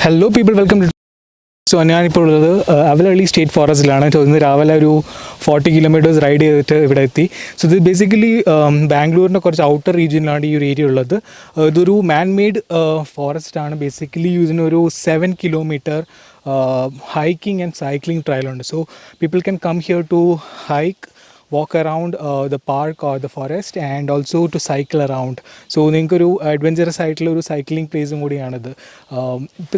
Hello people welcome to. So ഞാനിപ്പോൾ ഉള്ളത് അവലഹള്ളി state ഫോറസ്റ്റിലാണ്. So ഇന്ന് രാവിലെ ഒരു 40 കിലോമീറ്റേഴ്സ് റൈഡ് ചെയ്തിട്ട് ഇവിടെ എത്തി. സോ ഇത് ബേസിക്കലി ബാംഗ്ലൂരിൻ്റെ കുറച്ച് ഔട്ടർ റീജിയനിലാണ് ഈ ഒരു ഏരിയ ഉള്ളത്. ഇതൊരു മാൻ മെയ്ഡ് ഫോറസ്റ്റ് ആണ്. ബേസിക്കലി ഇതിനൊരു 7 kilometre hiking and cycling trail ഉണ്ട്. So people can come here to hike, walk around the park or the forest and also to cycle around. So നിങ്ങൾക്കൊരു adventurous ആയിട്ടുള്ള ഒരു സൈക്ലിംഗ് പ്ലേസും കൂടിയാണിത്,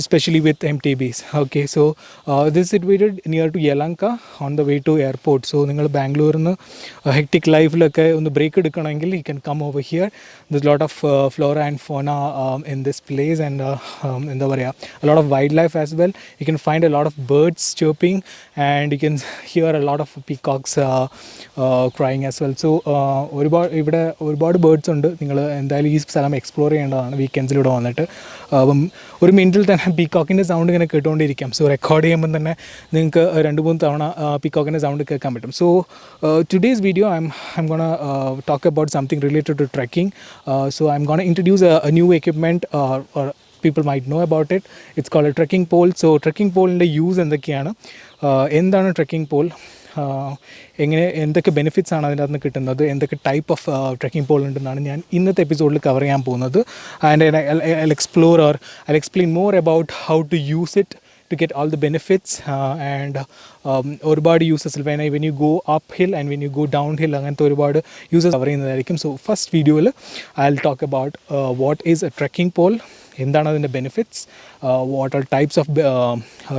especially with MTBs. Okay, so this is situated near to Yelahanka on the way to airport. So നിങ്ങൾ ബാംഗ്ലൂരിൽ നിന്ന് hectic ലൈഫിലൊക്കെ ഒന്ന് break എടുക്കണമെങ്കിൽ you can come over here. There's a lot of flora and fauna in this place and എന്താ പറയുക, a lot of wildlife as well. You can find a lot of birds chirping and you can hear a lot of peacocks crying as well. So ഒരുപാട് birds ഉണ്ട്. നിങ്ങൾ എന്തായാലും ഈ സ്ഥലം explore ചെയ്യേണ്ടതാണ് വീക്കെൻഡ്സിലൂടെ വന്നിട്ട്. അപ്പം ഒരു മിനിറ്റിൽ തന്നെ പീക്കോക്കിൻ്റെ സൗണ്ട് ഇങ്ങനെ കേട്ടുകൊണ്ടിരിക്കാം. സോ റെക്കോർഡ് ചെയ്യുമ്പോൾ തന്നെ നിങ്ങൾക്ക് 2-3 തവണ പീക്കോക്കിൻ്റെ സൗണ്ട് കേൾക്കാൻ പറ്റും. So today's video I'm gonna talk about something related to trekking. So I'm gonna introduce a new equipment or people might know about it. It's called a trekking pole. So trekking pole-ൻ്റെ use എന്തൊക്കെയാണ്, എന്താണ് trekking Paul, എന്തൊക്കെ benefits ആണ് അതിനകത്ത് നിന്ന് കിട്ടുന്നത്, എന്തൊക്കെ type of trekking Paul ഉണ്ടെന്നാണ് ഞാൻ ഇന്നത്തെ എപ്പിസോഡിൽ കവർ ചെയ്യാൻ പോകുന്നത്. And I'll explore or I'll explain more about how to use it to get all the benefits and ഒരുപാട് uses when you go uphill and when you go downhill അങ്ങനത്തെ ഒരുപാട് uses cover ചെയ്യുന്നതായിരിക്കും. So first വീഡിയോയിൽ I'll talk about what is a trekking pole, എന്താണ് അതിൻ്റെ benefits, what all types of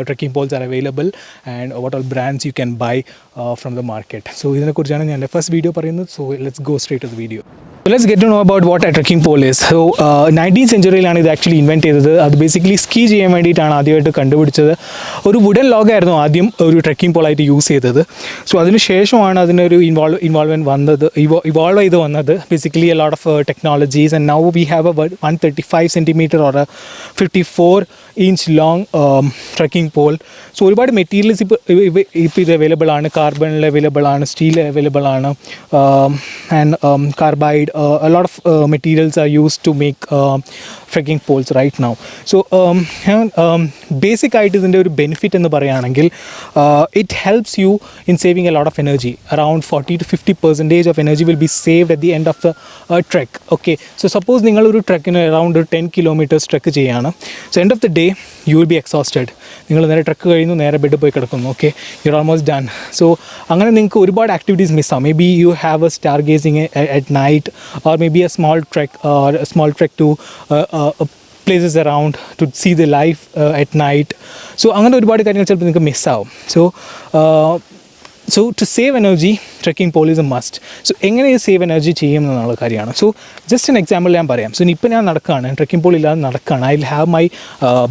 trekking poles are available and what all brands you can buy from the market. So ഇതിനെക്കുറിച്ചാണ് ഞാൻ എൻ്റെ first video പറയുന്നത്. So let's go straight to the video. So let's get to know about what a trekking pole is. So 19th centuryയിലാണ് ഇത് actually invent ചെയ്തത്. അത് basically ski ചെയ്യാൻ വേണ്ടിയിട്ടാണ് ആദ്യമായിട്ട് കണ്ടുപിടിച്ചത്. ഒരു വുഡൻ ലോഗായിരുന്നു ആദ്യം ഒരു ട്രെക്കിംഗ് പോളായിട്ട് യൂസ് ചെയ്തത്. സോ അതിന് ശേഷമാണ് അതിനൊരു ഇൻവോൾവ്മെൻറ്റ് വന്നത്, ഇവോൾവ് ചെയ്ത് വന്നത്. Basically a lot of technologies and now we have A 135 centimeter or a 54-inch long trekking pole. So ഒരുപാട് മെറ്റീരിയൽസ് ഇപ്പോൾ ഇത് അവൈലബിൾ ആണ്. കാർബണിൽ അവൈലബിൾ ആണ്, സ്റ്റീൽ അവൈലബിൾ ആണ്, and carbide. A lot of materials are used to make trekking poles right now. So basic ആയിട്ട് ഇതിൻ്റെ ഒരു benefit എന്ന് പറയുകയാണെങ്കിൽ it helps you in saving a lot of energy. Around 40 to 50% of energy will be saved at the end of the trek. Okay, so suppose നിങ്ങളൊരു ട്രെക്കിന് around 10 kilometers trek ചെയ്യാണ്. So end of the day you will be exhausted. നിങ്ങൾ നേരെ trek കഴിയുന്നു, നേരെ bed പോയി കിടക്കുന്നു. Okay, you are almost done. So അങ്ങനെ നിങ്ങൾക്ക് ഒരുപാട് ആക്ടിവിറ്റീസ് മിസ്സാവും. Maybe you have a stargazing at night or maybe a small trek to places around to see the life at night. So അങ്ങനെ ഒരുപാട് കാര്യങ്ങൾ ചിലപ്പോൾ നിങ്ങൾക്ക് മിസ്സാവും. So to save energy, trekking pole is a must. So എങ്ങനെ save energy ചെയ്യും എന്നുള്ള കാര്യമാണ്. So just an example ഞാൻ പറയാം. സോ ഇപ്പോൾ ഞാൻ നടക്കുകയാണ്, ട്രെക്കിംഗ് പോൾ ഇല്ലാതെ നടക്കുകയാണ്. I will have my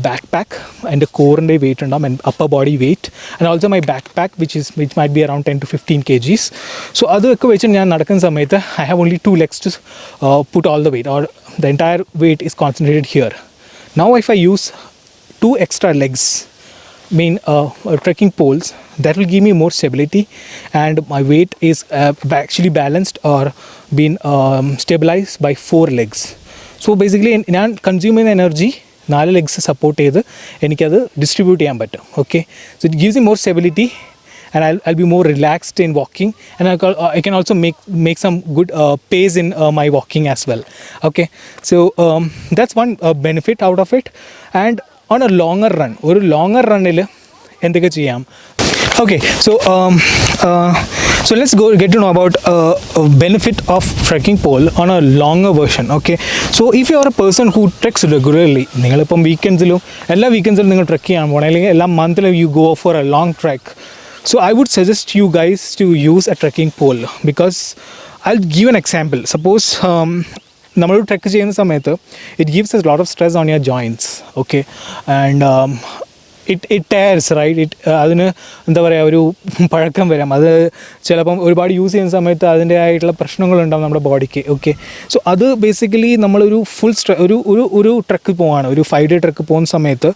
backpack, എൻ്റെ കോറിൻ്റെ വെയിറ്റ് ഉണ്ടാവും, and upper body weight, and also my backpack which might be around 10 to 15 kgs. So അതൊക്കെ വെച്ചിട്ട് ഞാൻ നടക്കുന്ന സമയത്ത് I have only 2 legs to put all the weight, or the entire weight is concentrated here. Now if I use 2 extra legs, trekking poles, that will give me more stability and my weight is actually balanced or been stabilized by 4 legs. So basically ഞാൻ consume ചെയ്യുന്ന energy 4 legs support ചെയ്ത് എനിക്കത് distribute ചെയ്യാൻ പറ്റും. Okay, so it gives me more stability and I'll be more relaxed in walking, and I can also make some good pace in my walking as well. Okay, so that's one benefit out of it. And on a longer run, ഒരു longer റണ്ണിൽ എന്തൊക്കെ ചെയ്യാം? Okay, so let's get to know about a benefit of trekking pole on a longer version. Okay, so if you are a person who treks regularly, നിങ്ങളിപ്പം എല്ലാ വീക്കെൻഡ്സിലും നിങ്ങൾ trek ചെയ്യാൻ പോകണം, അല്ലെങ്കിൽ എല്ലാ മന്തിലും you go for a long trek. So I would suggest you guys to use a trekking pole, because I'll give an example. Suppose നമ്മൾ trek ചെയ്യുന്ന സമയത്ത് it gives us a lot of stress on your joints. Okay, and it tears, right? അതിന് എന്താ പറയുക, ഒരു പഴക്കം വരാം. അത് ചിലപ്പം ഒരുപാട് യൂസ് ചെയ്യുന്ന സമയത്ത് അതിൻ്റെ ആയിട്ടുള്ള പ്രശ്നങ്ങളുണ്ടാവും നമ്മുടെ ബോഡിക്ക്. ഓക്കെ, സോ അത് ബേസിക്കലി നമ്മളൊരു ഫുൾ ഒരു ട്രെക്ക് പോവാണ്, ഒരു 5-day ട്രെക്ക് പോകുന്ന സമയത്ത്,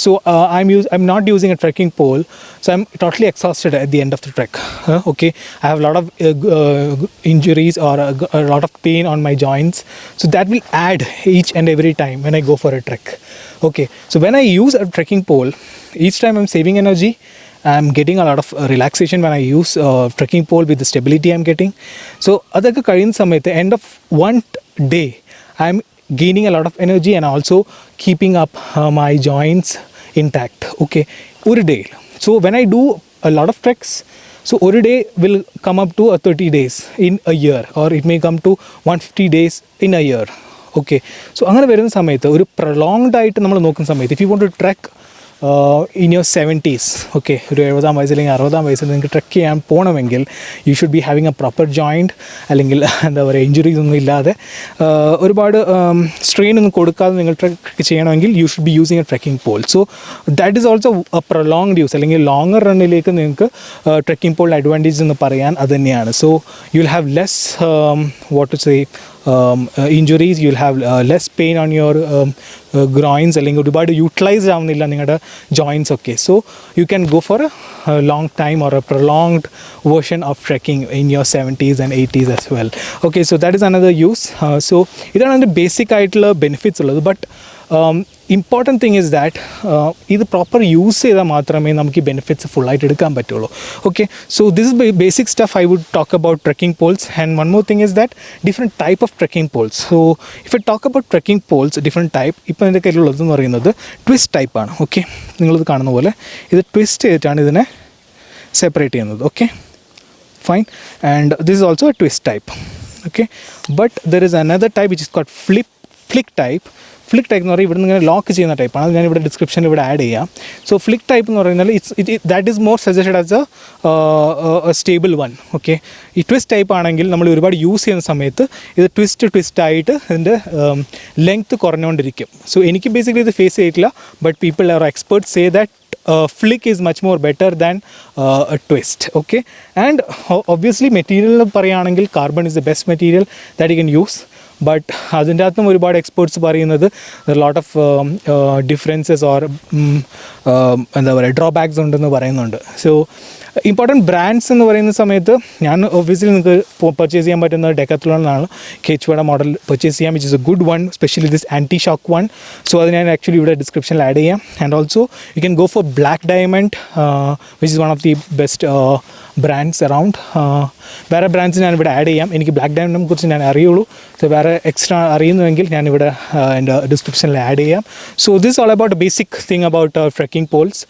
so I'm not using a trekking pole, so I'm totally exhausted at the end of the trek. Okay, I have a lot of injuries or a lot of pain on my joints, so that will add each and every time when I go for a trek. Okay, so when I use a trekking pole, each time I'm saving energy. I'm getting a lot of relaxation when I use trekking pole with the stability I'm getting. So അതൊക്കെ കഴിയുന്ന സമയത്ത് end of one day I'm gaining a lot of energy and also keeping up my joints intact. Okay, ഒരു day. So when I do a lot of treks, so ഒരു day will come up to 30 days in a year, or it may come to 150 days in a year. Okay, so അങ്ങനെ വരുന്ന സമയത്ത് ഒരു prolonged ആയിട്ട് നമ്മൾ നോക്കുന്ന സമയത്ത് if you want to trek in your 70s, okay, ഒരു 70-ആം വയസ്സിൽ അല്ലെങ്കിൽ 60-ആം വയസ്സിൽ നിങ്ങൾക്ക് ട്രെക്ക് ചെയ്യാൻ പോകണമെങ്കിൽ U should be having A proper joint, അല്ലെങ്കിൽ എന്താ പറയുക ഇഞ്ചുറീസ് ഒന്നും ഇല്ലാതെ ഒരുപാട് സ്ട്രെയിൻ ഒന്നും കൊടുക്കാതെ നിങ്ങൾ ട്രെക്ക് ചെയ്യണമെങ്കിൽ you should be using a trekking pole. So that is also a prolonged use, അല്ലെങ്കിൽ ലോങ്ങർ റണ്ണിലേക്ക് നിങ്ങൾക്ക് ട്രെക്കിംഗ് പോളിൻ്റെ അഡ്വാൻറ്റേജ് എന്ന് പറയാൻ അത് തന്നെയാണ്. So you will have less what to say injuries, you'll have less pain on your groins, അല്ലെങ്കിൽ ഒരുപാട് യൂട്ടിലൈസ് ആവുന്നില്ല നിങ്ങളുടെ ജോയിൻറ്റ്സ് ഒക്കെ. So you can go four A long time or A prolonged version of trekking in your 70s and 80s as well. Okay, so that is another use. So ഇതാണ് അതിൻ്റെ basic ആയിട്ടുള്ള benefits ഉള്ളത്. But important thing is that ഇത് proper use ചെയ്താൽ മാത്രമേ നമുക്ക് ഈ benefits ഫുള്ളായിട്ട് എടുക്കാൻ പറ്റുള്ളൂ. Okay, so this is basic stuff I would talk about trekking poles. And one more thing is that different type of trekking poles. So if I talk about trekking poles different type, ഇപ്പോൾ എൻ്റെ കയ്യിലുള്ളതെന്ന് പറയുന്നത് twist ടൈപ്പാണ്. Okay, നിങ്ങളിത് കാണുന്ന പോലെ ഇത് twist ചെയ്തിട്ടാണ് ഇതിനെ സെപ്പറേറ്റ് ചെയ്യുന്നത്. Okay, fine. And this is also a twist type. Okay, but there is another type which is called flick type. Flick type എന്ന് പറയുന്നത് ഇവിടെ നിന്ന് ഇങ്ങനെ ലോക്ക് ചെയ്യുന്ന ടൈപ്പാണ്. അത് ഞാനിവിടെ ഡിസ്ക്രിപ്ഷനിൽ ഇവിടെ ആഡ് ചെയ്യാം. സോ ഫ്ലിക്ക് ടൈപ്പ് എന്ന് പറയുന്നത് that is more suggested as A stable one. Okay, ഈ ട്വിസ്റ്റ് ടൈപ്പ് ആണെങ്കിൽ നമ്മൾ ഒരുപാട് യൂസ് ചെയ്യുന്ന സമയത്ത് ഇത് ട്വിസ്റ്റ് ആയിട്ട് ഇതിൻ്റെ ലെങ്ത്ത് കുറഞ്ഞുകൊണ്ടിരിക്കും. സോ എനിക്ക് ബേസിക്കലി ഇത് ഫേസ് ചെയ്തിട്ടില്ല, but people are experts say that flick is much more better than a twist. Okay, and obviously material പറയുകയാണെങ്കിൽ carbon is the best material that you can use. But അതിൻ്റെ അകത്തും ഒരുപാട് experts പറയുന്നത് lot of differences or എന്താ പറയുക drawbacks ഉണ്ടെന്ന് പറയുന്നുണ്ട്. So important brands എന്ന് പറയുന്ന സമയത്ത് ഞാൻ ഒബ്വിയസ്ലി നിങ്ങൾക്ക് പർച്ചേസ് ചെയ്യാൻ പറ്റുന്ന ഡെക്കാത്ലോണാണ്. കെച്ച്വയുടെ മോഡൽ പർച്ചേസ് ചെയ്യാം, which is a good one, specially this anti shock one. So അത് ഞാൻ ആക്ച്വലി ഇവിടെ ഡിസ്ക്രിപ്ഷനിൽ ആഡ് ചെയ്യാം. And also you can go for Black Diamond, which is one of the best brands around. വേറെ brands ഞാൻ ഇവിടെ add ചെയ്യാം. എനിക്ക് ബ്ലാക്ക് ഡയമണ്ടിനെ കുറിച്ച് ഞാൻ അറിയുള്ളൂ. സോ വേറെ എക്സ്ട്രാ അറിയുന്നുവെങ്കിൽ ഞാനിവിടെ എൻ്റെ ഡിസ്ക്രിപ്ഷനിൽ ആഡ് ചെയ്യാം. So this all about basic thing about trekking poles.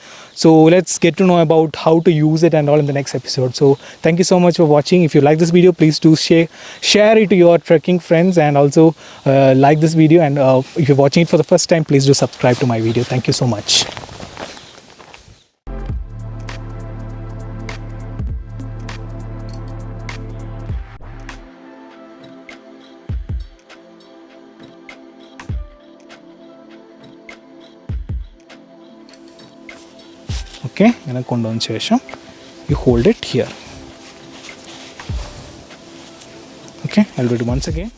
So let's get to know about how to use it and all in the next episode. So thank you so much for watching. If you like this video, please do share it to your trekking friends, and also like this video. And if you're watching it for the first time, please do subscribe to my video. Thank you so much. Okay, ഇങ്ങനെ കൊണ്ടുവന്ന ശേഷം you hold it here. Okay, I'll do it once again.